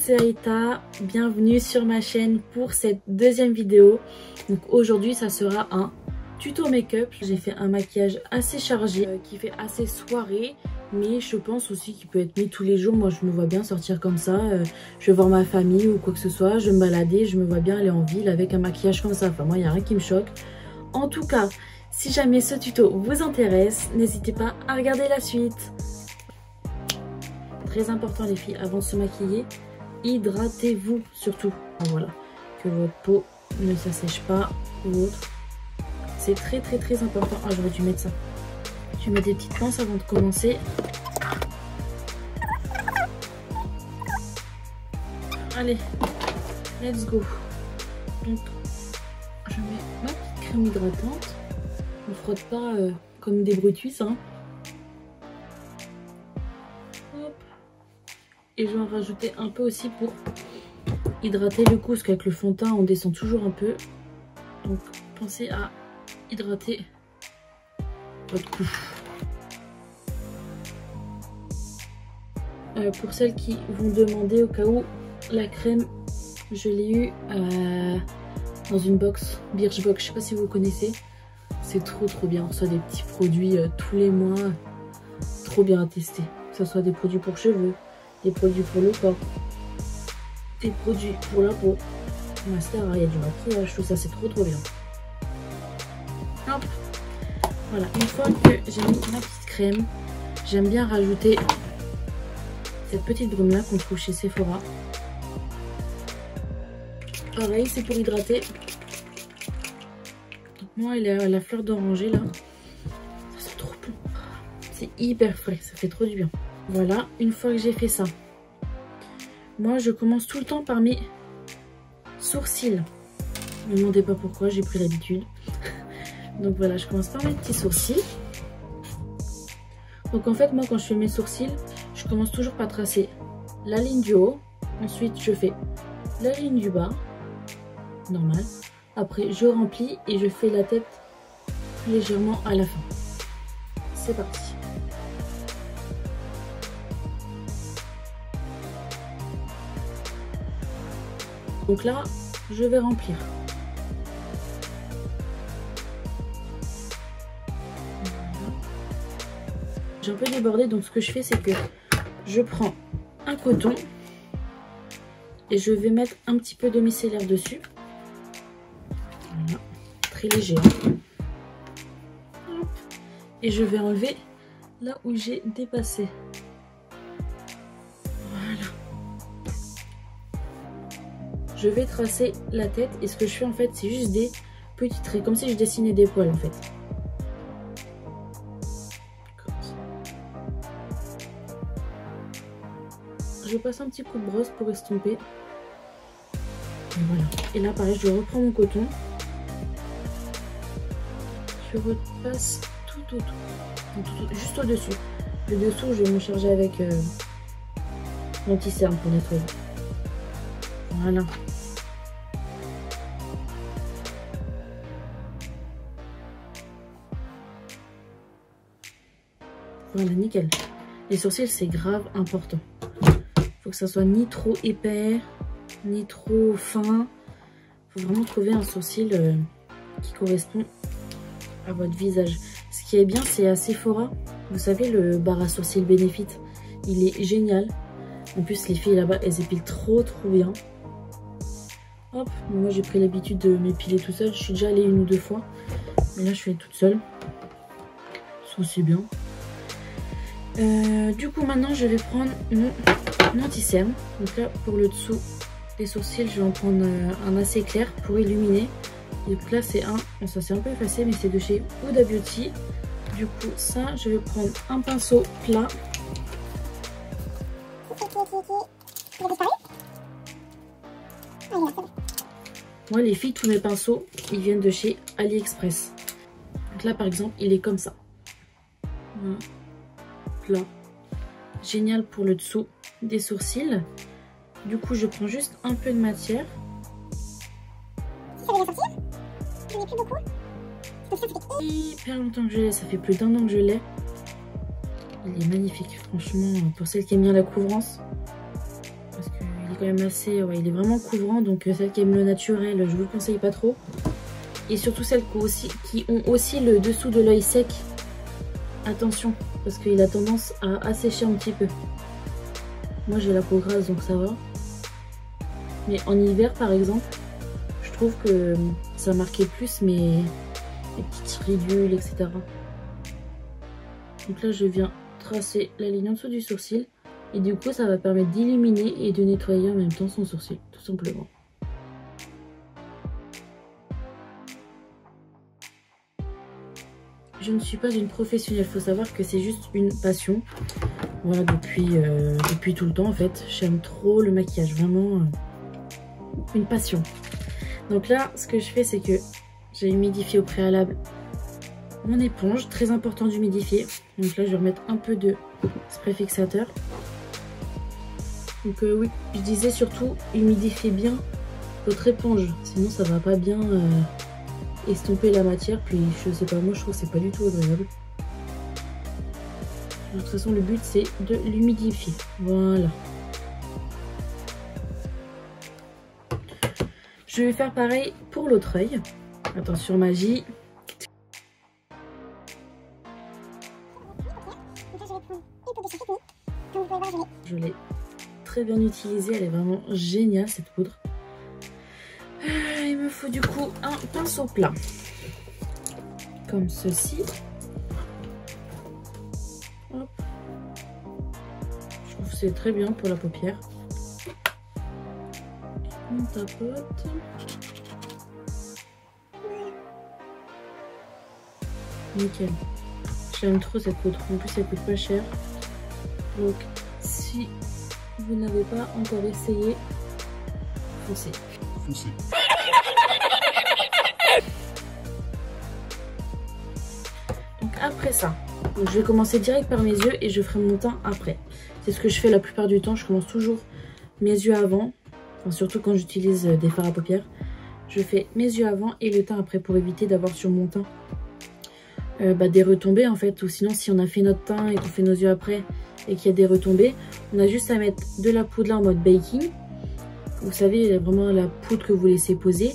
c'est Aïta, bienvenue sur ma chaîne pour cette deuxième vidéo. Donc aujourd'hui ça sera un tuto make-up. J'ai fait un maquillage assez chargé qui fait assez soirée, mais je pense aussi qu'il peut être mis tous les jours. Moi je me vois bien sortir comme ça, je vais voir ma famille ou quoi que ce soit, je vais me balader, je me vois bien aller en ville avec un maquillage comme ça. Enfin moi il n'y a rien qui me choque. En tout cas, si jamais ce tuto vous intéresse, n'hésitez pas à regarder la suite. Très important les filles, avant de se maquiller, hydratez-vous surtout. Voilà, que votre peau ne s'assèche pas ou autre. C'est très important. Ah, j'aurais dû mettre ça. Je vais mettre des petites pinces avant de commencer. Allez, let's go. Donc, je mets ma petite crème hydratante. On ne frotte pas comme des brutuisses, hein. Et je vais en rajouter un peu aussi pour hydrater le cou, parce qu'avec le fond de teint on descend toujours un peu. Donc pensez à hydrater votre cou. Pour celles qui vont demander au cas où, la crème je l'ai eu dans une box, Birchbox, je sais pas si vous connaissez. C'est trop bien, on reçoit des petits produits tous les mois, trop bien à tester. Que ce soit des produits pour cheveux, des produits pour le corps, des produits pour la peau, mascara, il y a du maquillage, tout ça, c'est trop bien. Hop. Voilà, une fois que j'ai mis ma petite crème, j'aime bien rajouter cette petite brume là qu'on trouve chez Sephora. Pareil, c'est pour hydrater. Donc moi, elle est à la fleur d'oranger là. Ça sent trop bon. C'est hyper frais, ça fait trop du bien. Voilà, une fois que j'ai fait ça, moi je commence tout le temps par mes sourcils. Ne me demandez pas pourquoi, j'ai pris l'habitude. Donc voilà, je commence par mes petits sourcils. Donc en fait, moi quand je fais mes sourcils, je commence toujours par tracer la ligne du haut. Ensuite, je fais la ligne du bas, normal. Après, je remplis et je fais la tête légèrement à la fin. C'est parti. Donc là, je vais remplir. Voilà. J'ai un peu débordé, donc ce que je fais, c'est que je prends un coton et je vais mettre un petit peu de micellaire dessus. Voilà, très léger. Et je vais enlever là où j'ai dépassé. Je vais tracer la tête et ce que je fais en fait c'est juste des petits traits, comme si je dessinais des poils en fait. Comme ça. Je passe un petit coup de brosse pour estomper. Et voilà. Et là pareil, je reprends mon coton. Je repasse tout autour, juste au-dessus. Le dessous je vais me charger avec l'anti-cerne pour nettoyer. Voilà. Voilà, nickel. Les sourcils, c'est grave important. Faut que ça soit ni trop épais, ni trop fin. Faut vraiment trouver un sourcil qui correspond à votre visage. Ce qui est bien, c'est à Sephora. Vous savez, le bar à sourcils Benefit, il est génial. En plus, les filles là-bas, elles épilent trop bien. Hop, moi j'ai pris l'habitude de m'épiler tout seul. Je suis déjà allée 1 ou 2 fois. Mais là je suis toute seule. Ça c'est bien. Du coup maintenant je vais prendre mon anti-cerne. Donc là pour le dessous des sourcils je vais en prendre un assez clair pour illuminer. Et donc là c'est un, bon, ça c'est un peu effacé mais c'est de chez Huda Beauty. Du coup ça je vais prendre un pinceau plat. Moi les filles, tous mes pinceaux ils viennent de chez AliExpress. Donc là par exemple il est comme ça. Voilà. Là. Génial pour le dessous des sourcils. Du coup je prends juste un peu de matière. Ça va sortir. J'en ai plus beaucoup. Donc ça fait hyper longtemps que je l'ai, ça fait plus d'1 an que je l'ai. Il est magnifique franchement pour celles qui aiment bien la couvrance. Parce qu'il est quand même assez... Ouais, il est vraiment couvrant, donc celles qui aiment le naturel, je vous le conseille pas trop. Et surtout celles qui ont aussi le dessous de l'œil sec. Attention, parce qu'il a tendance à assécher un petit peu. Moi j'ai la peau grasse, donc ça va. Mais en hiver par exemple, je trouve que ça marquait plus mes petites ridules, etc. Donc là je viens tracer la ligne en dessous du sourcil. Et du coup ça va permettre d'illuminer et de nettoyer en même temps son sourcil, tout simplement. Je ne suis pas une professionnelle, il faut savoir que c'est juste une passion. Voilà, depuis tout le temps en fait. J'aime trop le maquillage, vraiment une passion. Donc là, ce que je fais, c'est que j'ai humidifié au préalable mon éponge. Très important d'humidifier. Donc là, je vais remettre un peu de spray fixateur. Donc oui, je disais surtout humidifiez bien votre éponge. Sinon, ça va pas bien... estomper la matière, puis je sais pas, moi je trouve que c'est pas du tout agréable. De toute façon le but c'est de l'humidifier, voilà. Je vais faire pareil pour l'autre œil. Attention magie. Je l'ai très bien utilisée, elle est vraiment géniale cette poudre. Il me faut du coup un pinceau plat comme ceci. Hop. Je trouve que c'est très bien pour la paupière. On tapote. Nickel. J'aime trop cette poudre. En plus elle coûte pas cher. Donc si vous n'avez pas encore essayé, foncez. Donc après ça, donc je vais commencer direct par mes yeux et je ferai mon teint après. C'est ce que je fais la plupart du temps. Je commence toujours mes yeux avant, enfin, surtout quand j'utilise des fards à paupières. Je fais mes yeux avant et le teint après pour éviter d'avoir sur mon teint des retombées en fait. Ou sinon si on a fait notre teint et qu'on fait nos yeux après et qu'il y a des retombées, on a juste à mettre de la poudre là en mode baking. Vous savez, vraiment la poudre que vous laissez poser.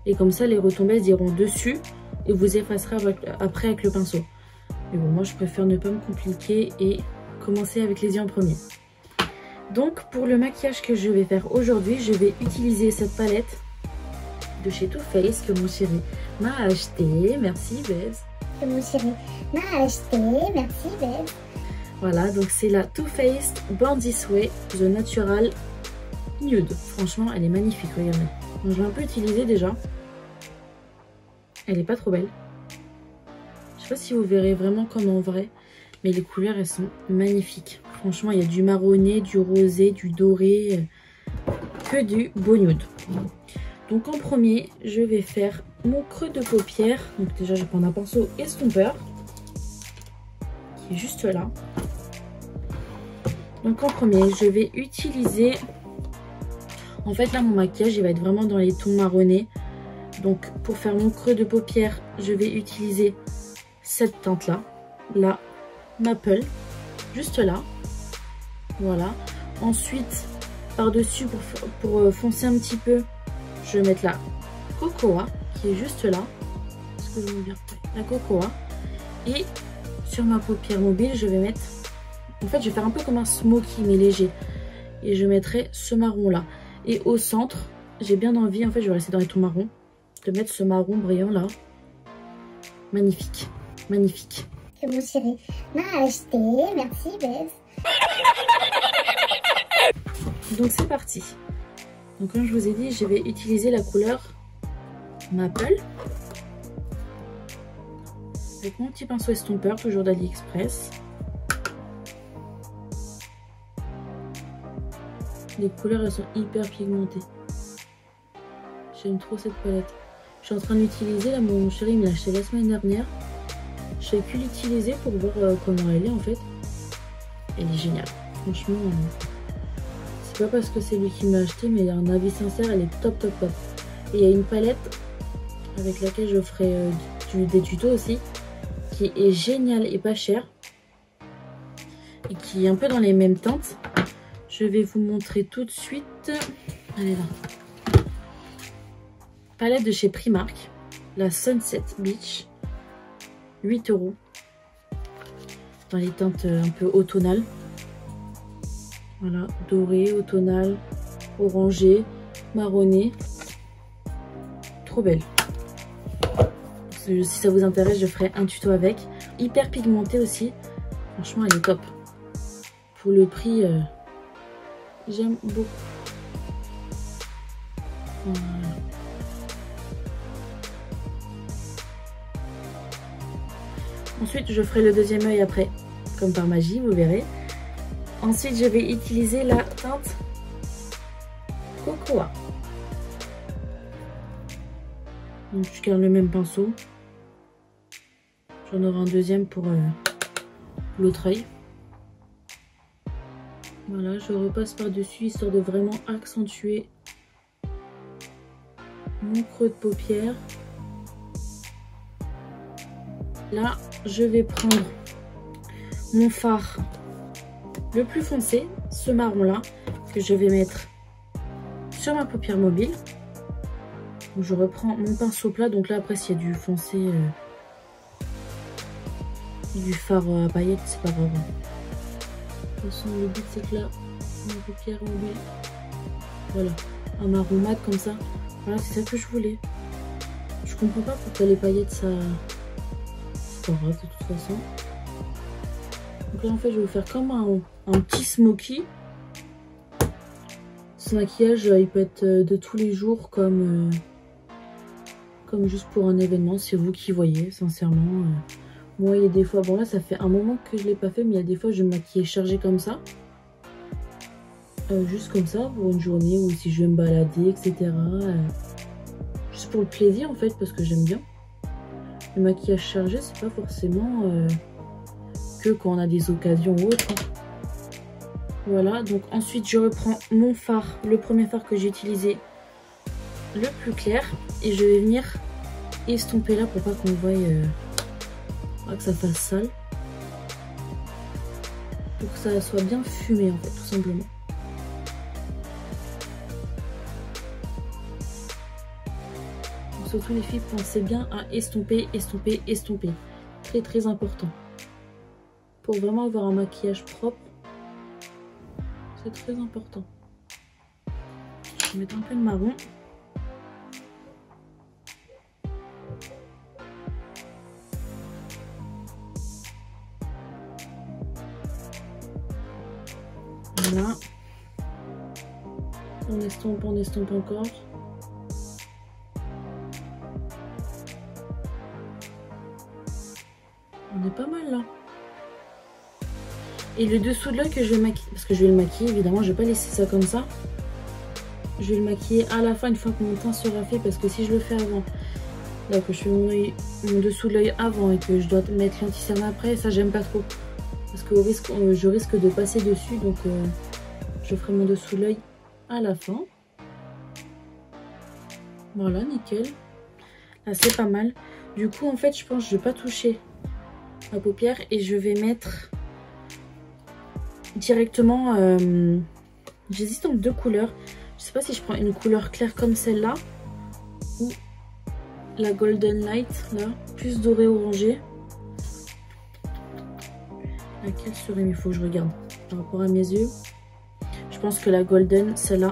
Et comme ça, les retombées iront dessus. Et vous effacerez après avec le pinceau. Mais bon, moi, je préfère ne pas me compliquer et commencer avec les yeux en premier. Donc, pour le maquillage que je vais faire aujourd'hui, je vais utiliser cette palette de chez Too Faced que mon chéri m'a acheté. Merci, Bess. Que mon chéri m'a acheté. Merci, Bess. Voilà, donc c'est la Too Faced Born This Way The Natural Nude. Franchement, elle est magnifique, regardez. Donc, je vais un peu utiliser déjà. Elle est pas trop belle. Je sais pas si vous verrez vraiment comme en vrai, mais les couleurs, elles sont magnifiques. Franchement, il y a du marronné, du rosé, du doré, que du beau nude. Donc en premier, je vais faire mon creux de paupière. Donc déjà, je vais prendre un pinceau estompeur qui est juste là. Donc en premier, je vais utiliser... En fait, là, mon maquillage, il va être vraiment dans les tons marronnés. Donc, pour faire mon creux de paupière, je vais utiliser cette teinte-là. La Maple. Juste là. Voilà. Ensuite, par-dessus, pour foncer un petit peu, je vais mettre la Cocoa, qui est juste là. Est-ce que je veux bien? La Cocoa. Et sur ma paupière mobile, je vais mettre... En fait, je vais faire un peu comme un smoky, mais léger. Et je mettrai ce marron-là. Et au centre, j'ai bien envie, en fait, je vais rester dans les tons marrons, de mettre ce marron brillant là. Magnifique, magnifique. Que mon chéri m'a acheté. Merci, Bess. Donc c'est parti. Donc comme je vous ai dit, je vais utiliser la couleur Maple. Avec mon petit pinceau estompeur, toujours d'AliExpress. Les couleurs, elles sont hyper pigmentées. J'aime trop cette palette. Je suis en train de l'utiliser. Là, mon chéri me l'a acheté la semaine dernière. Je vais que l'utiliser pour voir comment elle est en fait. Elle est géniale. Franchement, c'est pas parce que c'est lui qui m'a acheté, mais un avis sincère, elle est top top top. Et il y a une palette avec laquelle je ferai des tutos aussi, qui est géniale et pas chère. Et qui est un peu dans les mêmes teintes. Je vais vous montrer tout de suite. Elle est là. Palette de chez Primark. La Sunset Beach. 8 €. Dans les teintes un peu automnales. Voilà, doré, automnal, orangé, marronné. Trop belle. Si ça vous intéresse, je ferai un tuto avec. Hyper pigmentée aussi. Franchement, elle est top. Pour le prix, j'aime beaucoup. Voilà. Ensuite, je ferai le deuxième œil après, comme par magie, vous verrez. Ensuite, je vais utiliser la teinte Cocoa. Donc, je garde le même pinceau. J'en aurai un deuxième pour l'autre œil. Voilà, je repasse par-dessus, histoire de vraiment accentuer mon creux de paupière. Là, je vais prendre mon fard le plus foncé, ce marron là, que je vais mettre sur ma paupière mobile. Donc, je reprends mon pinceau plat. Donc là, après, s'il y a du foncé, du fard à paillettes, c'est pas grave. De toute façon, le but c'est que là, ma paupière mobile, voilà, un marron mat comme ça. Voilà, c'est ça que je voulais. Je comprends pas pourquoi les paillettes, ça... C'est pas grave de toute façon. Donc là, en fait, je vais vous faire comme un petit smoky. Ce maquillage, il peut être de tous les jours comme juste pour un événement. C'est vous qui voyez, sincèrement. Moi, il y a des fois... Bon, là, ça fait un moment que je ne l'ai pas fait, mais il y a des fois, je me maquille chargée comme ça. Juste comme ça, pour une journée, ou si je vais me balader, etc. Juste pour le plaisir, en fait, parce que j'aime bien. Le maquillage chargé, c'est pas forcément que quand on a des occasions ou autre. Voilà, donc ensuite, je reprends mon fard, le premier fard que j'ai utilisé, le plus clair. Et je vais venir estomper là pour pas qu'on voie... que ça fasse sale, pour que ça soit bien fumé en fait, tout simplement. Donc, surtout les filles, pensez bien à estomper, estomper, estomper. Très très important. Pour vraiment avoir un maquillage propre, c'est très important. Je vais mettre un peu de marron. Voilà. On estompe encore. On est pas mal là. Et le dessous de l'œil que je vais maquiller, parce que je vais le maquiller évidemment, je vais pas laisser ça comme ça. Je vais le maquiller à la fin, une fois que mon teint sera fait, parce que si je le fais avant, là que je fais mon dessous de l'œil avant et que je dois mettre l'anti-cerne après, ça j'aime pas trop. Parce que je risque de passer dessus, donc je ferai mon dessous de l'œil à la fin. Voilà, nickel. Là, c'est pas mal. Du coup, en fait, je pense que je vais pas toucher ma paupière et je vais mettre directement... J'hésite entre deux couleurs. Je sais pas si je prends une couleur claire comme celle-là ou la Golden Light, là, plus doré orangé. Laquelle serait mieux? Il faut que je regarde par rapport à mes yeux. Je pense que la Golden, celle-là,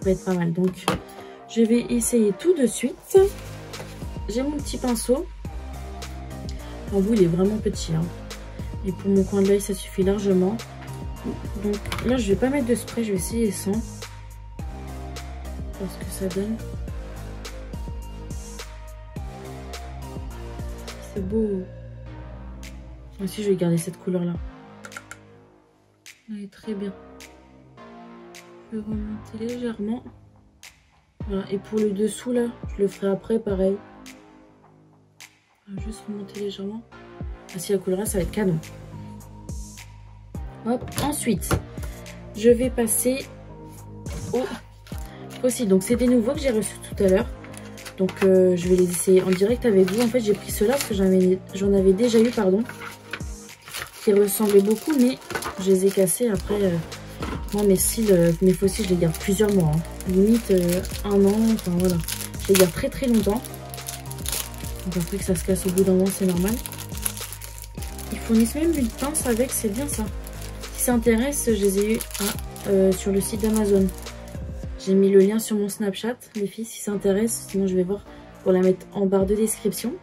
va être pas mal. Donc, je vais essayer tout de suite. J'ai mon petit pinceau. En bout, il est vraiment petit. Hein. Et pour mon coin de l'œil, ça suffit largement. Donc là, je vais pas mettre de spray. Je vais essayer sans. Voir ce que ça donne. C'est beau. Aussi, je vais garder cette couleur-là. Elle est très bien. Je vais remonter légèrement. Voilà. Et pour le dessous, là, je le ferai après, pareil. Juste remonter légèrement. Ah, si la couleur là, ça va être canon. Hop. Ensuite, je vais passer au fossiles. Donc, c'est des nouveaux que j'ai reçus tout à l'heure. Donc, je vais les essayer en direct avec vous. En fait, j'ai pris ceux-là parce que j'en avais déjà eu, pardon. Qui ressemblaient beaucoup, mais Je les ai cassés. Après, moi, mes faux cils, je les garde plusieurs mois. Hein. Limite 1 an. Enfin, voilà. Je les garde très très longtemps. Donc après que ça se casse au bout d'un moment, c'est normal. Ils fournissent même une pince avec, c'est bien ça. Si ça intéresse, je les ai eu sur le site d'Amazon. J'ai mis le lien sur mon Snapchat, les filles, si ça intéresse. Sinon, je vais voir pour la mettre en barre de description.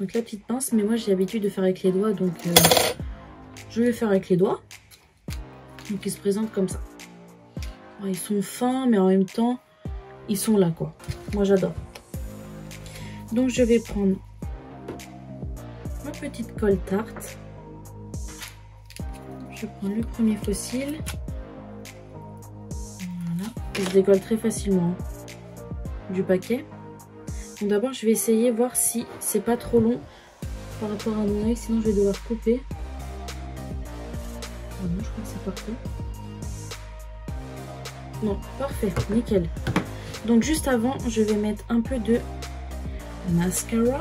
Donc la petite pince, mais moi j'ai l'habitude de faire avec les doigts, donc je vais faire avec les doigts. Donc ils se présentent comme ça. Alors, ils sont fins, mais en même temps, ils sont là quoi. Moi j'adore. Donc je vais prendre ma petite colle tarte. Je prends le premier faux cil. Voilà. Il se décolle très facilement du paquet. Donc d'abord je vais essayer voir si c'est pas trop long par rapport à mon œil, sinon je vais devoir couper. Ah non, je crois que c'est parfait. Non, parfait, nickel. Donc juste avant, je vais mettre un peu de mascara.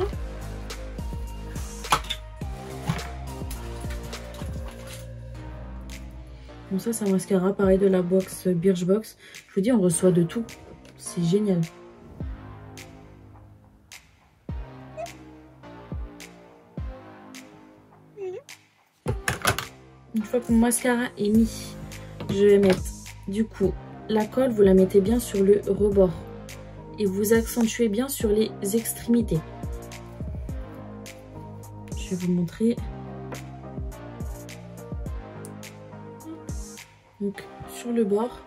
Bon ça, c'est un mascara pareil de la box Birchbox. Je vous dis, on reçoit de tout. C'est génial. Une fois que mon mascara est mis, je vais mettre du coup la colle, vous la mettez bien sur le rebord et vous accentuez bien sur les extrémités. Je vais vous montrer. Donc sur le bord.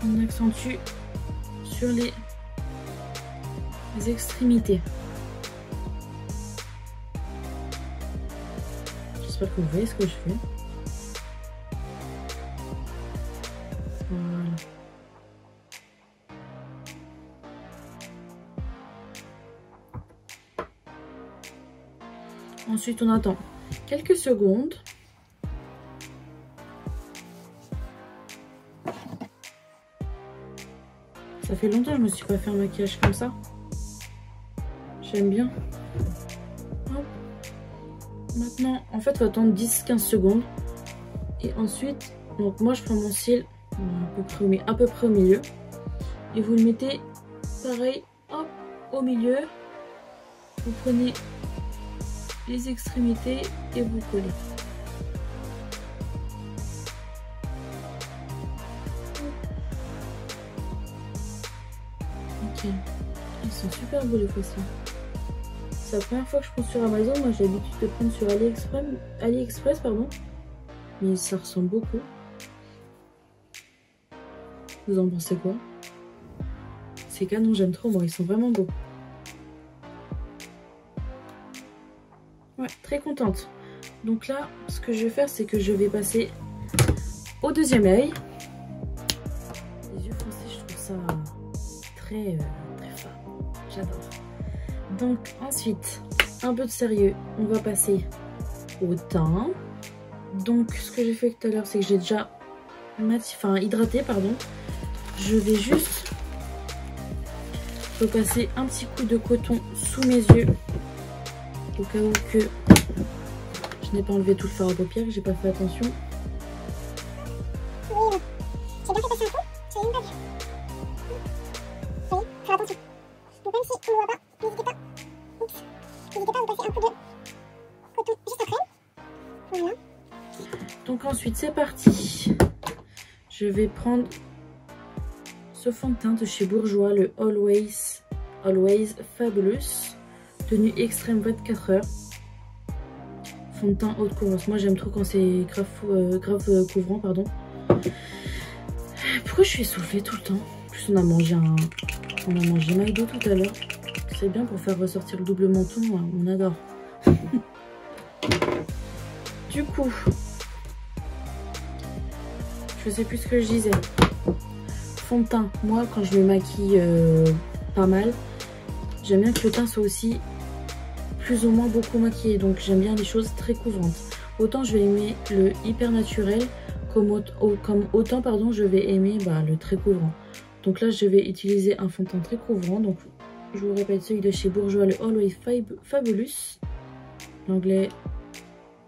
On accentue sur les extrémités. J'espère que vous voyez ce que je fais. Voilà. Ensuite, on attend quelques secondes. Ça fait longtemps que je me suis pas fait un maquillage comme ça. J'aime bien. Hop. Maintenant, en fait, il faut attendre 10-15 secondes. Et ensuite, donc moi, je prends mon cil à peu près au milieu. Et vous le mettez pareil, hop, au milieu. Vous prenez les extrémités et vous collez. Ok. Ils sont super beaux les faux cils. C'est la première fois que je prends sur Amazon. Moi j'ai l'habitude de prendre sur AliExpress, pardon. Mais ça ressemble beaucoup. Vous en pensez quoi? Ces canons, j'aime trop, moi, ils sont vraiment beaux. Ouais, très contente. Donc là, ce que je vais faire, c'est que je vais passer au deuxième œil. Les yeux foncés, je trouve ça très fort. J'adore. Donc ensuite, un peu de sérieux, on va passer au teint. Donc ce que j'ai fait tout à l'heure, c'est que j'ai déjà hydraté, pardon. Je vais juste repasser un petit coup de coton sous mes yeux au cas où que je n'ai pas enlevé tout le fard à paupières, que j'ai pas fait attention. Oui, j'ai bien fait passer un coup, j'ai une bague. Oui, faire attention. Donc même si on ne voit pas, n'hésitez pas. Oups. N'hésitez pas à vous passer un coup de coton juste après. Voilà. Donc ensuite c'est parti. Je vais prendre ce fond de teint de chez Bourjois, le Always Fabulous, tenue extrême 24 heures. Fond de teint haute couvrance. Moi j'aime trop quand c'est grave couvrant, pardon. Pourquoi je suis essoufflée tout le temps? En plus on a mangé McDo tout à l'heure. C'est bien pour faire ressortir le double menton, on adore. Du coup, je sais plus ce que je disais. Fond de teint, moi quand je me maquille pas mal, j'aime bien que le teint soit aussi plus ou moins beaucoup maquillé, donc j'aime bien les choses très couvrantes. Autant je vais aimer le hyper naturel, comme autant pardon, je vais aimer le très couvrant. Donc là je vais utiliser un fond de teint très couvrant, donc je vous répète celui de chez Bourjois, le Always Fabulous. l'anglais,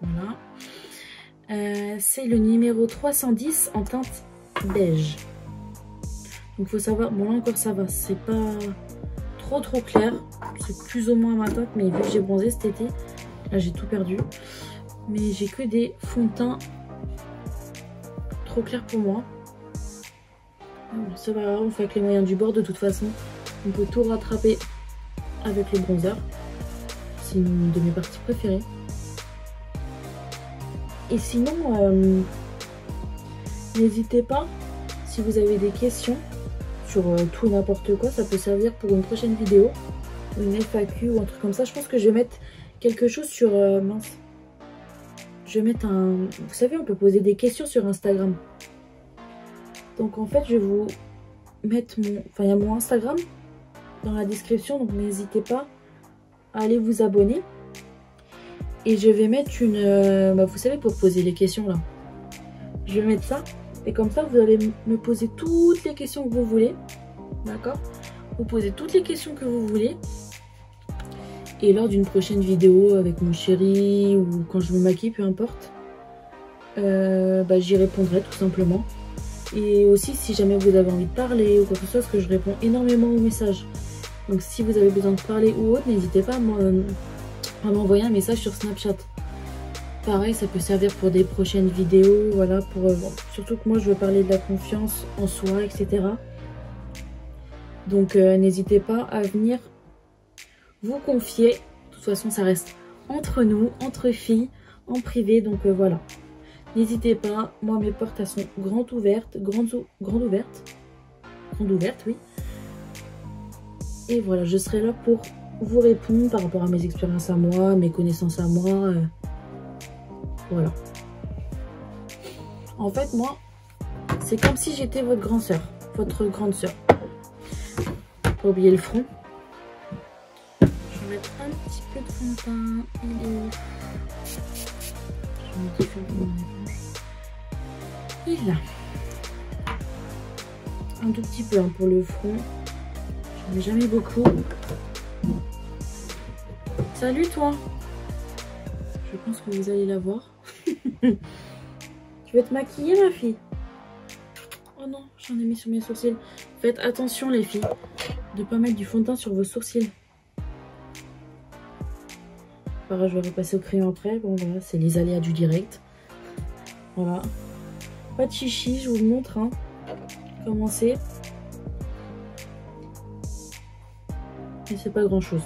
voilà. C'est le numéro 310 en teinte beige. Donc faut savoir, bon là encore ça va, c'est pas trop clair, c'est plus ou moins ma teinte, mais vu que j'ai bronzé cet été, là j'ai tout perdu. Mais j'ai que des fonds de teint trop clairs pour moi. Ça va, on fait avec les moyens du bord de toute façon. On peut tout rattraper avec le bronzer. C'est une de mes parties préférées. Et sinon, n'hésitez pas, si vous avez des questions sur tout et n'importe quoi, ça peut servir pour une prochaine vidéo, une FAQ ou un truc comme ça. Je pense que je vais mettre quelque chose sur... mince. Je vais mettre un... Vous savez, on peut poser des questions sur Instagram. Donc en fait, je vais vous mettre mon... Enfin, il y a mon Instagram dans la description, donc n'hésitez pas à aller vous abonner. Et je vais mettre une... vous savez, pour poser les questions là. Je vais mettre ça. Et comme ça, vous allez me poser toutes les questions que vous voulez. D'accord? Vous posez toutes les questions que vous voulez. Et lors d'une prochaine vidéo avec mon chéri ou quand je me maquille, peu importe, j'y répondrai tout simplement. Et aussi, si jamais vous avez envie de parler ou quoi que ce soit, parce que je réponds énormément aux messages. Donc si vous avez besoin de parler ou autre, n'hésitez pas à m'envoyer un message sur Snapchat. Pareil, ça peut servir pour des prochaines vidéos, voilà, pour surtout que moi je veux parler de la confiance en soi, etc. Donc n'hésitez pas à venir vous confier. De toute façon, ça reste entre nous, entre filles, en privé, donc voilà. N'hésitez pas, moi mes portes elles sont grandes ouvertes, oui. Et voilà, je serai là pour vous répondre par rapport à mes expériences à moi, mes connaissances à moi. Voilà. En fait, moi, c'est comme si j'étais votre grande sœur. Votre grande sœur. Pas oublier le front. Je vais mettre un petit peu de fond de teint. Il est où? Je vais mettre du fond de teint. Il est là. Un tout petit peu hein, pour le front. J'en mets jamais beaucoup. Salut toi. Je pense que vous allez la voir. Tu veux te maquiller ma fille? Oh non, j'en ai mis sur mes sourcils. Faites attention les filles, de pas mettre du fond de teint sur vos sourcils. Pareil, je vais repasser au crayon après. Bon voilà, c'est les aléas du direct. Voilà. Pas de chichi, je vous montre hein, comment c'est. Mais c'est pas grand chose.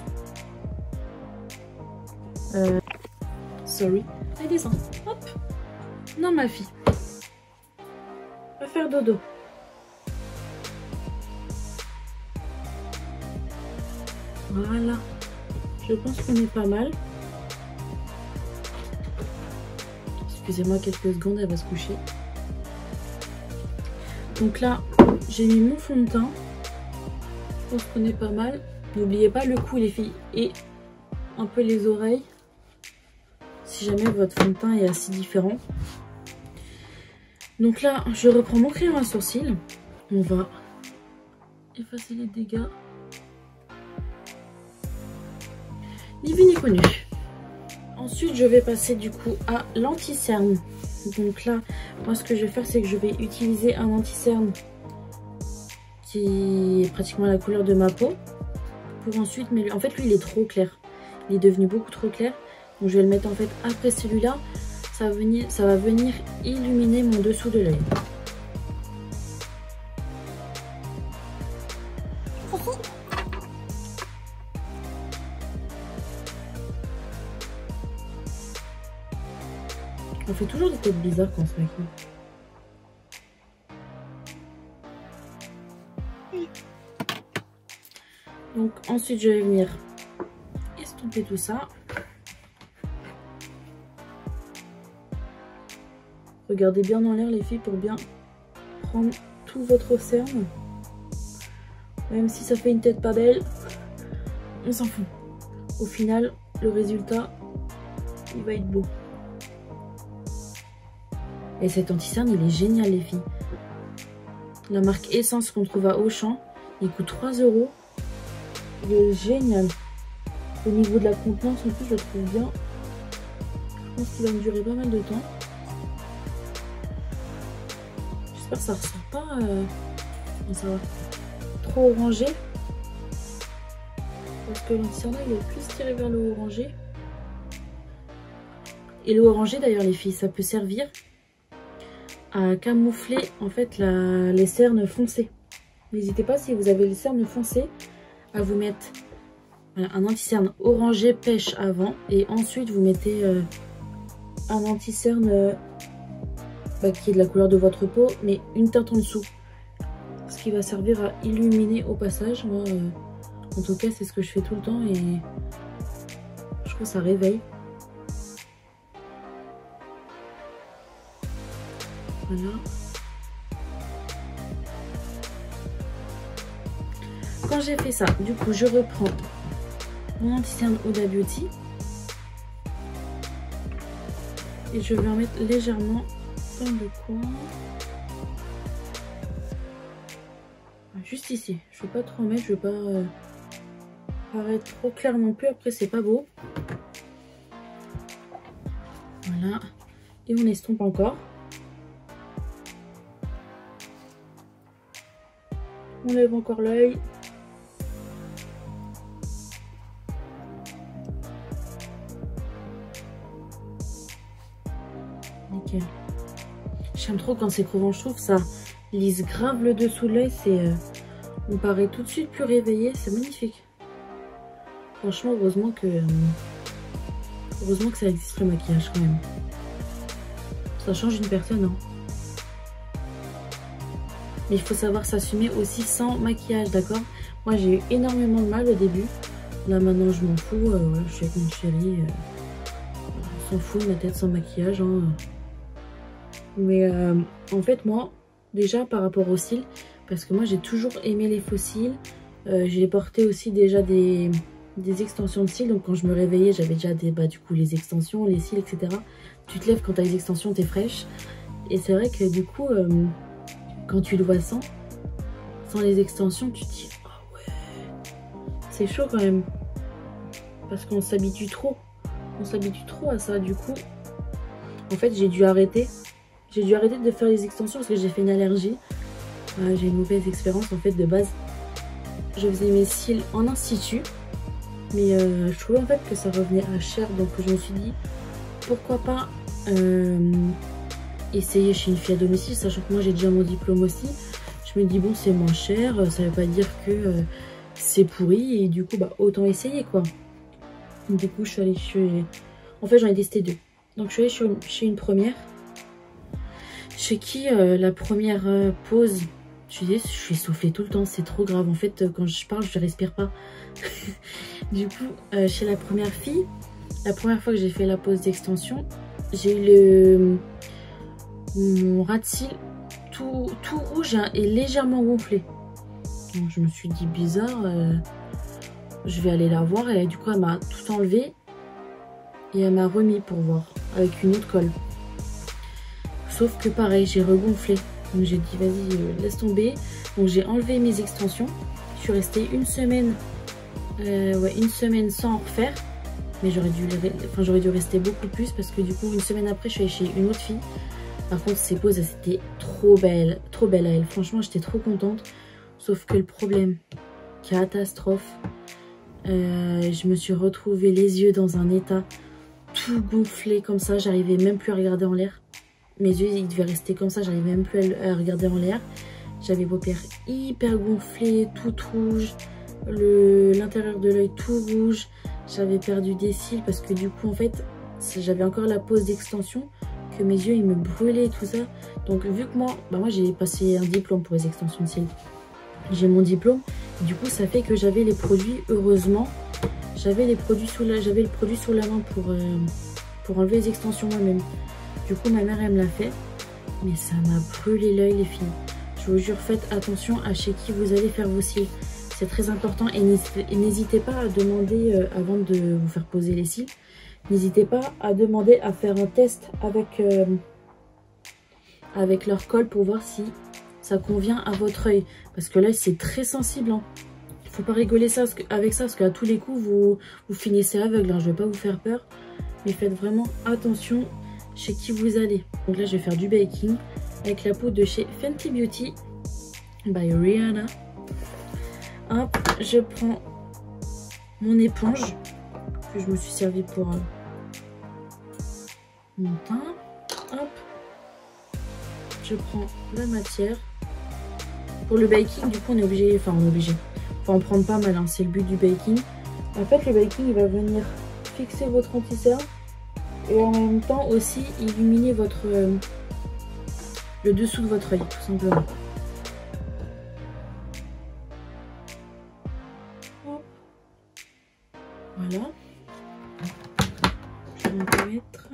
Sorry. Allez, descends. Hop. Non, ma fille. Va faire dodo. Voilà. Je pense qu'on est pas mal. Excusez-moi quelques secondes, elle va se coucher. Donc là, j'ai mis mon fond de teint. Je pense qu'on est pas mal. N'oubliez pas le cou, les filles. Et un peu les oreilles. Si jamais votre fond de teint est assez différent. Donc là, je reprends mon crayon à sourcils. On va effacer les dégâts. Ni vu ni connu. Ensuite, je vais passer du coup à l'anti-cerne. Donc là, moi ce que je vais faire, c'est que je vais utiliser un anti-cerne qui est pratiquement la couleur de ma peau. Pour ensuite, mais en fait lui il est trop clair. Il est devenu beaucoup trop clair. Donc je vais le mettre en fait après celui-là. Ça va venir illuminer mon dessous de l'œil. On fait toujours des têtes bizarres quand on se maquille. Donc ensuite je vais venir estomper tout ça. Regardez bien dans l'air les filles pour bien prendre tout votre cerne. Même si ça fait une tête pas belle, on s'en fout. Au final, le résultat, il va être beau. Et cet anti-cerne, il est génial les filles. La marque Essence qu'on trouve à Auchan, il coûte 3 €. Il est génial. Au niveau de la contenance, en plus, je le trouve bien. Je pense qu'il va me durer pas mal de temps. J'espère que ça ressort pas ça va, trop orangé. Parce que l'anti-cerne il est plus tiré vers le orangé. Et le orangé d'ailleurs les filles, ça peut servir à camoufler en fait les cernes foncées. N'hésitez pas si vous avez les cernes foncées à vous mettre un anti-cerne orangé pêche avant et ensuite vous mettez un anti-cerne qui est de la couleur de votre peau mais une teinte en dessous. Ce qui va servir à illuminer au passage. Moi en tout cas c'est ce que je fais tout le temps et je trouve que ça réveille. Voilà. Quand j'ai fait ça, du coup je reprends mon anti-cerne Huda Beauty et je vais en mettre légèrement dans le coin, juste ici. Je vais pas trop en mettre, je vais pas paraître trop clair non plus, après c'est pas beau. Voilà, et on estompe encore. On lève encore l'œil. Nickel. J'aime trop quand c'est crevant, je trouve ça lisse grave le dessous de l'œil. On paraît tout de suite plus réveillé, c'est magnifique. Franchement, heureusement que ça existe le maquillage quand même. Ça change une personne, hein. Mais il faut savoir s'assumer aussi sans maquillage, d'accord? Moi j'ai eu énormément de mal au début. Là maintenant je m'en fous, voilà, je suis avec mon chéri. On s'en fout de ma tête sans maquillage, hein. Mais en fait moi, déjà par rapport aux cils, parce que moi j'ai toujours aimé les faux cils. J'ai porté aussi déjà des extensions de cils. Donc quand je me réveillais j'avais déjà du coup les extensions, les cils, etc. Tu te lèves quand t'as les extensions, t'es fraîche. Et c'est vrai que du coup... quand tu le vois sans les extensions, tu te dis oh ouais, c'est chaud quand même. Parce qu'on s'habitue trop. On s'habitue trop à ça. Du coup, en fait, j'ai dû arrêter. J'ai dû arrêter de faire les extensions parce que j'ai fait une allergie. J'ai une mauvaise expérience en fait de base. Je faisais mes cils en institut. Mais je trouvais en fait que ça revenait à cher. Donc je me suis dit pourquoi pas essayer chez une fille à domicile, sachant que moi j'ai déjà mon diplôme aussi. Je me dis bon c'est moins cher, ça veut pas dire que c'est pourri et du coup autant essayer quoi. Du coup je suis allée chez... En fait j'en ai testé deux. Donc je suis allée chez une première. Chez qui la première pause, je suis essoufflée tout le temps, c'est trop grave. En fait quand je parle je respire pas. Du coup chez la première fille, la première fois que j'ai fait la pause d'extension, j'ai eu mon ras de cils tout rouge et légèrement gonflé. Donc je me suis dit bizarre, je vais aller la voir et du coup elle m'a tout enlevé et elle m'a remis pour voir avec une autre colle. Sauf que pareil j'ai regonflé, donc j'ai dit vas-y laisse tomber. Donc j'ai enlevé mes extensions, je suis restée une semaine sans en refaire. Mais j'aurais dû rester beaucoup plus parce que du coup une semaine après je suis allée chez une autre fille. Par contre ses poses c'était trop belle à elle, franchement j'étais trop contente. Sauf que le problème, catastrophe, je me suis retrouvée les yeux dans un état tout gonflé comme ça, j'arrivais même plus à regarder en l'air. Mes yeux ils devaient rester comme ça, j'arrivais même plus à regarder en l'air. J'avais les paupières hyper gonflées, toutes rouges, l'intérieur de l'œil tout rouge. J'avais perdu des cils parce que du coup en fait j'avais encore la pose d'extension, que mes yeux ils me brûlaient et tout ça. Donc vu que moi j'ai passé un diplôme pour les extensions de cils, j'ai mon diplôme, du coup ça fait que j'avais les produits, heureusement j'avais le produit sous la main pour enlever les extensions moi-même. Du coup ma mère elle me l'a fait, mais ça m'a brûlé l'œil les filles. Je vous jure, faites attention à chez qui vous allez faire vos cils. C'est très important et n'hésitez pas à demander, avant de vous faire poser les cils, n'hésitez pas à demander à faire un test avec leur colle pour voir si ça convient à votre œil. Parce que l'œil c'est très sensible, hein. Faut pas rigoler avec ça parce qu'à tous les coups vous finissez aveugle, hein. Je vais pas vous faire peur. mais faites vraiment attention chez qui vous allez. Donc là je vais faire du baking avec la poudre de chez Fenty Beauty by Rihanna. Hop, je prends mon éponge que je me suis servi pour mon teint. Hop, je prends la matière. Pour le baking, du coup, on est obligé, enfin on est obligé, faut en prendre pas mal, hein, c'est le but du baking. En fait, le baking, il va venir fixer votre anti-cerne et en même temps aussi illuminer votre le dessous de votre œil, tout simplement. Hop. Voilà. Je vais en mettre.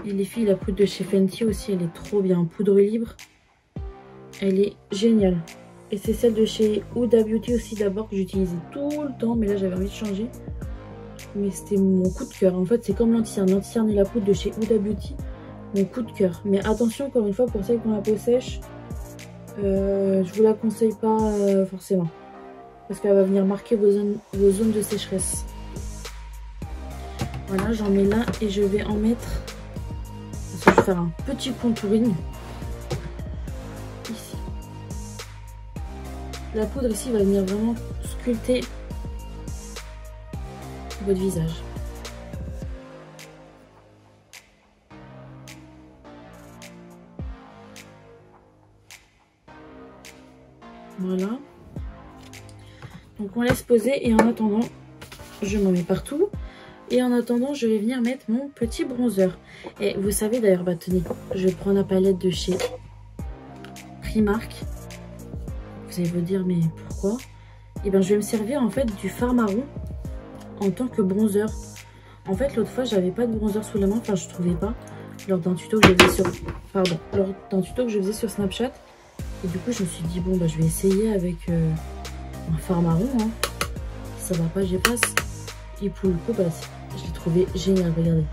Et les filles, la poudre de chez Fenty aussi, elle est trop bien. Poudre libre, elle est géniale. Et c'est celle de chez Huda Beauty aussi d'abord que j'utilisais tout le temps. Mais là, j'avais envie de changer. Mais c'était mon coup de cœur. En fait, c'est comme l'anti-cerne. L'anti-cerne et la poudre de chez Huda Beauty, mon coup de cœur. Mais attention, encore une fois, pour celles qui ont la peau sèche, je vous la conseille pas forcément. Parce qu'elle va venir marquer vos zones de sécheresse. Voilà, j'en mets là et je vais en mettre... Je vais faire un petit contouring. Ici. La poudre ici va venir vraiment sculpter votre visage. Voilà. Donc on laisse poser et en attendant, je m'en mets partout. Et en attendant, je vais venir mettre mon petit bronzer. Et vous savez d'ailleurs, bah tenez, je vais prendre la palette de chez Primark. Vous allez vous dire, mais pourquoi? Et bien je vais me servir en fait du fard marron en tant que bronzer. En fait, l'autre fois, j'avais pas de bronzer sous la main, enfin je trouvais pas, lors d'un tuto que je faisais sur... Pardon, lors d'un tuto que je faisais sur Snapchat. Et du coup, je me suis dit, bon, bah je vais essayer avec un fard marron. Hein. Si ça va pas, j'efface. Et pour le coup, bah, je l'ai trouvé génial, regardez.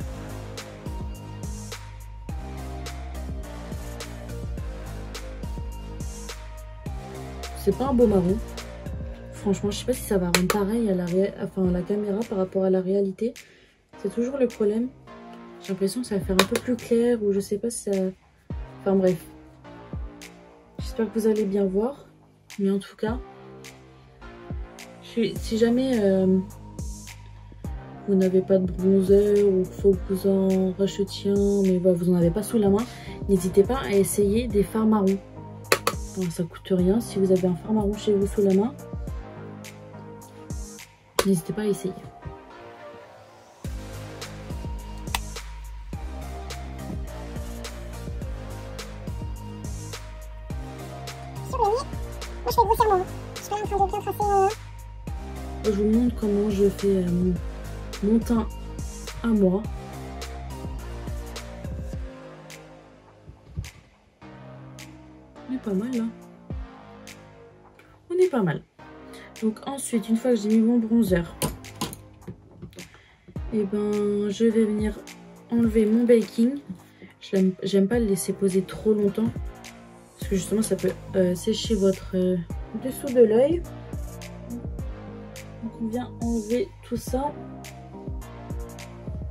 C'est pas un beau marron. Franchement, je sais pas si ça va rendre pareil à la caméra par rapport à la réalité. C'est toujours le problème. J'ai l'impression que ça va faire un peu plus clair ou je sais pas si ça... Enfin bref. J'espère que vous allez bien voir. Mais en tout cas, si jamais vous n'avez pas de bronzer ou qu'il faut que vous en rachetiez un, mais voilà, vous n'en avez pas sous la main, n'hésitez pas à essayer des fards marrons. Bon, ça coûte rien. Si vous avez un fard marron chez vous sous la main, n'hésitez pas à essayer. Je vous montre comment je fais mon teint à moi. On est pas mal là. On est pas mal. Donc ensuite, une fois que j'ai mis mon bronzer, et ben je vais venir enlever mon baking. J'aime pas le laisser poser trop longtemps parce que justement ça peut sécher votre dessous de l'œil. Donc on vient enlever tout ça,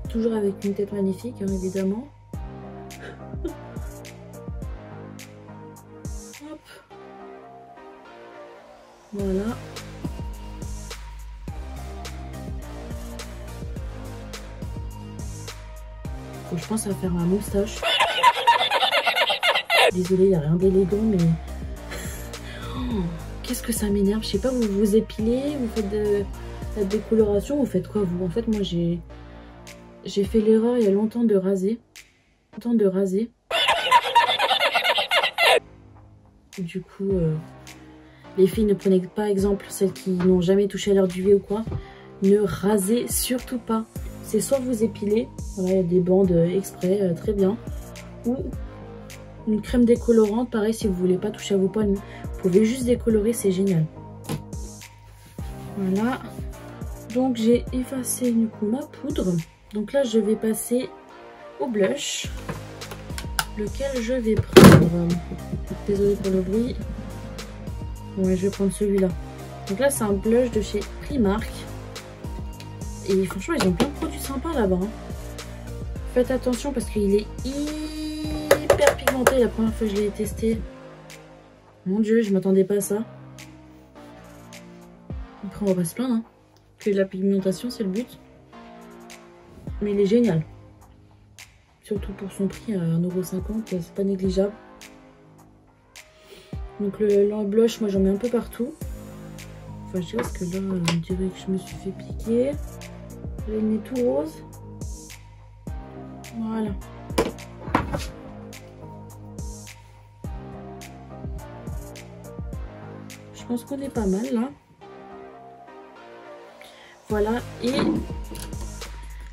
toujours avec une tête magnifique hein, évidemment. Hop. Voilà. Faut, je pense à faire ma moustache. Désolée, il n'y a rien d'élégant, mais... Oh, qu'est-ce que ça m'énerve. Je sais pas, vous vous épilez, vous faites de la décoloration, vous faites quoi vous? En fait, moi, j'ai fait l'erreur il y a longtemps de raser. Du coup, les filles, ne prenez pas exemple, celles qui n'ont jamais touché à leur duvet ou quoi. Ne rasez surtout pas. C'est soit vous épilez, voilà, il y a des bandes exprès, très bien, ou une crème décolorante, pareil si vous voulez pas toucher à vos poils, vous pouvez juste décolorer, c'est génial. Voilà, donc j'ai effacé du coup ma poudre, donc là je vais passer au blush, lequel je vais prendre, désolée pour le bruit, ouais je vais prendre celui-là. Donc là c'est un blush de chez Primark. Et franchement, ils ont plein de produits sympas là-bas. Hein. Faites attention parce qu'il est hyper pigmenté la première fois que je l'ai testé. Mon dieu, je m'attendais pas à ça. Après, on va pas se plaindre. Hein, que la pigmentation, c'est le but. Mais il est génial. Surtout pour son prix à 1,50 €, c'est pas négligeable. Donc le blush, moi j'en mets un peu partout. Enfin, je dirais parce que là, on dirait que je me suis fait piquer. Là, il est tout rose. Voilà. Je pense qu'on est pas mal là. Voilà. Et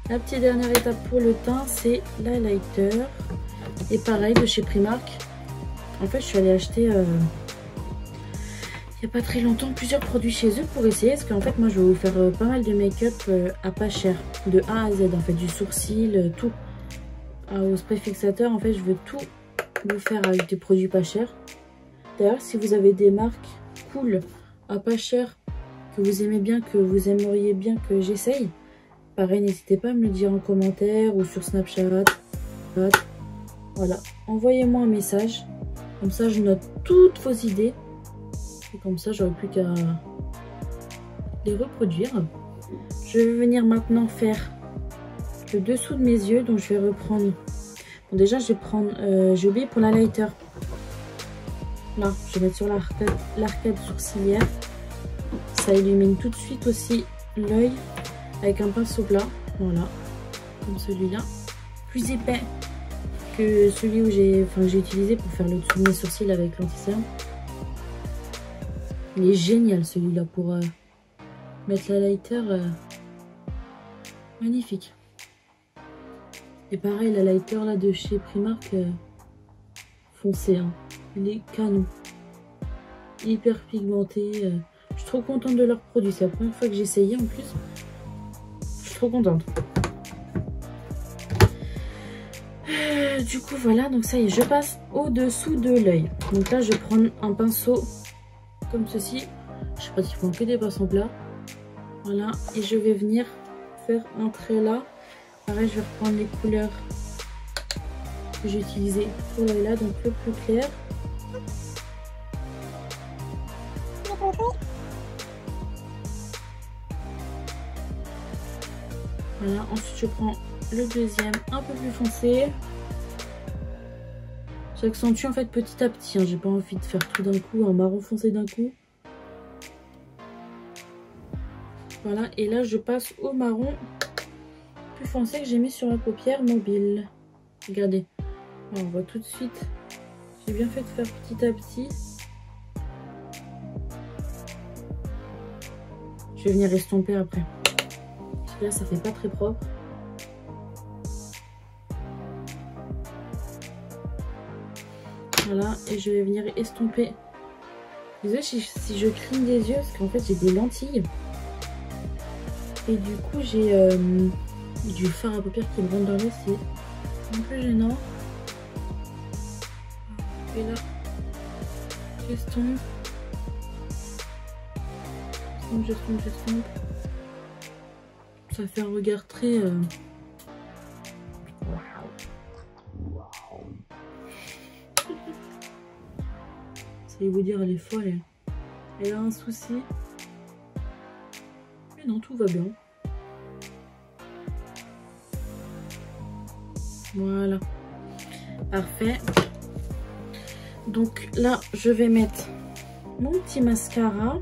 la petite dernière étape pour le teint, c'est l'highlighter. Et pareil, de chez Primark. En fait, je suis allée acheter il n'y a pas très longtemps plusieurs produits chez eux pour essayer. Parce qu'en fait, moi, je vais vous faire pas mal de make-up à pas cher. De A à Z, en fait, du sourcil, tout. Au spray fixateur, en fait, je veux tout vous faire avec des produits pas chers. D'ailleurs, si vous avez des marques cool à pas cher, que vous aimez bien, que vous aimeriez bien que j'essaye, pareil, n'hésitez pas à me le dire en commentaire ou sur Snapchat. Voilà, envoyez-moi un message. Comme ça, je note toutes vos idées. Et comme ça, j'aurai plus qu'à les reproduire. Je vais venir maintenant faire le dessous de mes yeux. Donc, je vais reprendre... Bon, déjà, je vais prendre... j'ai oublié pour l'highlighter. Là, je vais mettre sur l'arcade sourcilière. Ça illumine tout de suite aussi l'œil avec un pinceau plat. Voilà, comme celui-là. Plus épais que celui où j'ai utilisé pour faire le dessous de mes sourcils avec l'anti-cerne. Il est génial celui-là pour mettre l'highlighter. Magnifique. Et pareil, l'highlighter là de chez Primark, foncé. Hein. Il est canon. Hyper pigmenté. Je suis trop contente de leurs produits. C'est la première fois que j'ai essayé en plus. Je suis trop contente. Du coup voilà, donc ça y est, je passe au-dessous de l'œil. Donc là je vais prendre un pinceau comme ceci. Je sais pas s'il faut que des pinceaux plats. Voilà, et je vais venir faire un trait là. Pareil, je vais reprendre les couleurs que j'ai utilisées pour l'œil là, donc le plus clair. Voilà, ensuite je prends le deuxième un peu plus foncé. J'accentue en fait petit à petit, hein. J'ai pas envie de faire tout d'un coup, un marron foncé d'un coup. Voilà, et là je passe au marron plus foncé que j'ai mis sur la paupière mobile. Regardez, alors, on voit tout de suite, j'ai bien fait de faire petit à petit. Je vais venir estomper après. Parce que là ça fait pas très propre. Voilà, et je vais venir estomper. Désolée si je cligne des yeux, parce qu'en fait j'ai des lentilles. Et du coup j'ai du fard à paupières qui me rentre dans l'œil, c'est un peu gênant. Et là, j'estompe. J'estompe. Ça fait un regard très... Ça va vous dire, elle est folle. Elle a un souci. Mais non, tout va bien. Voilà. Parfait. Donc là, je vais mettre mon petit mascara.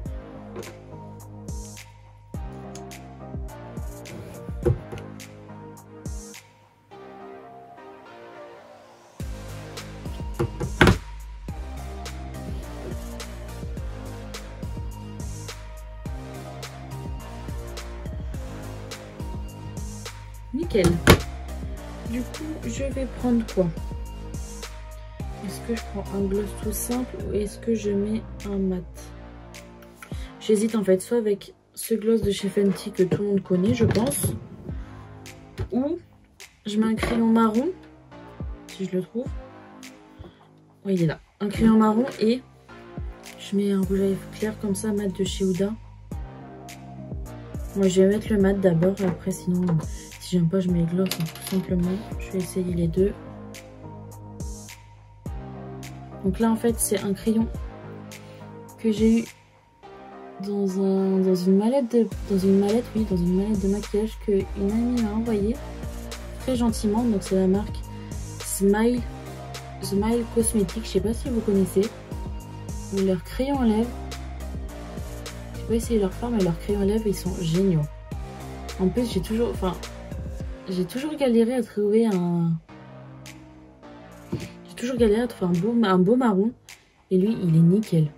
Nickel. Du coup, je vais prendre quoi? Est-ce que je prends un gloss tout simple ou est-ce que je mets un mat? J'hésite en fait, soit avec ce gloss de chez Fenty que tout le monde connaît, je pense, ou je mets un crayon marron, si je le trouve. Oui, il est là. Un crayon marron et je mets un rouge à lèvres clair comme ça, mat de chez Huda. Moi je vais mettre le mat d'abord et après sinon si j'aime pas je mets le gloss hein, tout simplement. Je vais essayer les deux. Donc là en fait c'est un crayon que j'ai eu dans une mallette de maquillage que une amie m'a envoyé très gentiment. Donc c'est la marque Smile Cosmetics, je sais pas si vous connaissez. Leurs crayons à lèvres, je vais essayer leur faire, mais leurs crayons à lèvres ils sont géniaux. En plus j'ai toujours galéré à trouver un beau marron et lui il est nickel.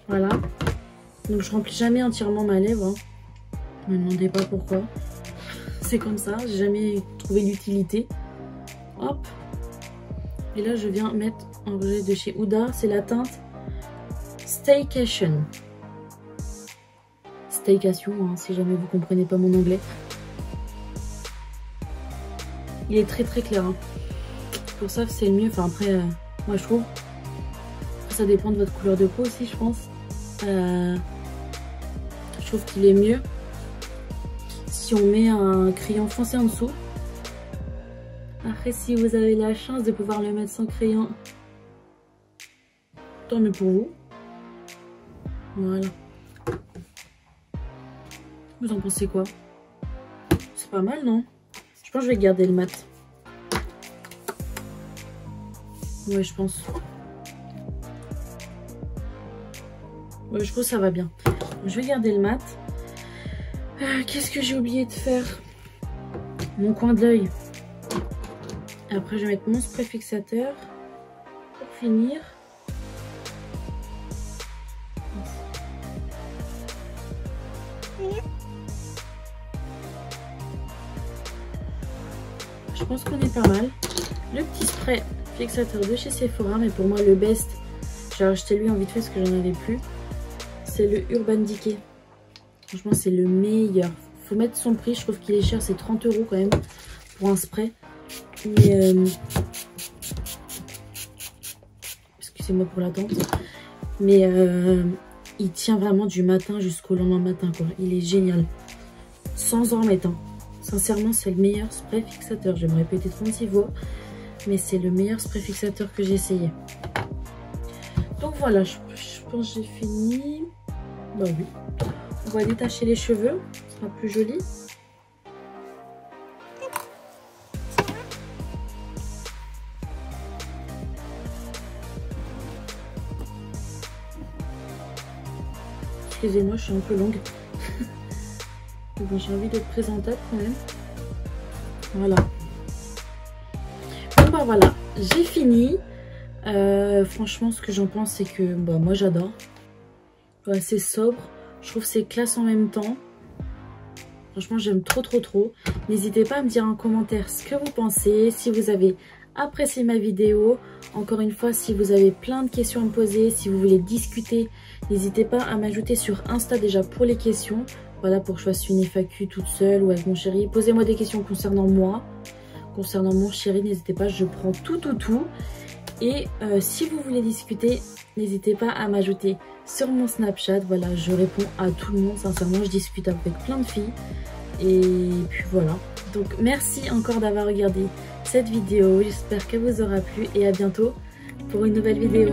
Voilà, donc je remplis jamais entièrement ma lèvre hein. Ne me demandez pas pourquoi, c'est comme ça, j'ai jamais trouvé l'utilité. Hop, et là je viens mettre un rouge de chez Huda, c'est la teinte Staycation hein, si jamais vous comprenez pas mon anglais. Il est très très clair hein. Pour ça c'est le mieux, enfin après moi je trouve, ça dépend de votre couleur de peau aussi je pense. Je trouve qu'il est mieux si on met un crayon foncé en dessous. Après si vous avez la chance de pouvoir le mettre sans crayon, tant mieux pour vous. Voilà. Vous en pensez quoi? C'est pas mal non? Je pense que je vais garder le mat. Ouais je pense. Ouais, je trouve que ça va bien. Je vais garder le mat. Qu'est-ce que j'ai oublié de faire? Mon coin de l'œil. Après, je vais mettre mon spray fixateur pour finir. Je pense qu'on est pas mal. Le petit spray fixateur de chez Sephora, mais pour moi le best, j'ai acheté lui en vite fait parce que j'en avais plus. C'est le Urban Decay. Franchement, c'est le meilleur. Faut mettre son prix. Je trouve qu'il est cher. C'est 30 € quand même pour un spray. Mais excusez-moi pour l'attente. Mais il tient vraiment du matin jusqu'au lendemain matin, quoi. Il est génial. Sans en remettre. Sincèrement, c'est le meilleur spray fixateur. Je vais me répéter 36 fois. Mais c'est le meilleur spray fixateur que j'ai essayé. Donc voilà, je pense que j'ai fini. Bah oui. On va détacher les cheveux, ce sera plus joli. Excusez-moi, je suis un peu longue. Bon, j'ai envie d'être présentable quand même. Voilà. Bon bah voilà, j'ai fini. Franchement, ce que j'en pense, c'est que bah, moi j'adore. Ouais, c'est sobre. Je trouve que c'est classe en même temps. Franchement, j'aime trop. N'hésitez pas à me dire en commentaire ce que vous pensez. Si vous avez apprécié ma vidéo. Encore une fois, si vous avez plein de questions à me poser, si vous voulez discuter, n'hésitez pas à m'ajouter sur Insta déjà pour les questions. Voilà, pour que je fasse une FAQ toute seule ou avec mon chéri. Posez-moi des questions concernant moi. Concernant mon chéri, n'hésitez pas, je prends tout. Et si vous voulez discuter, n'hésitez pas à m'ajouter sur mon Snapchat. Voilà, je réponds à tout le monde. Sincèrement, je discute avec plein de filles. Et puis voilà. Donc merci encore d'avoir regardé cette vidéo. J'espère qu'elle vous aura plu. Et à bientôt pour une nouvelle vidéo.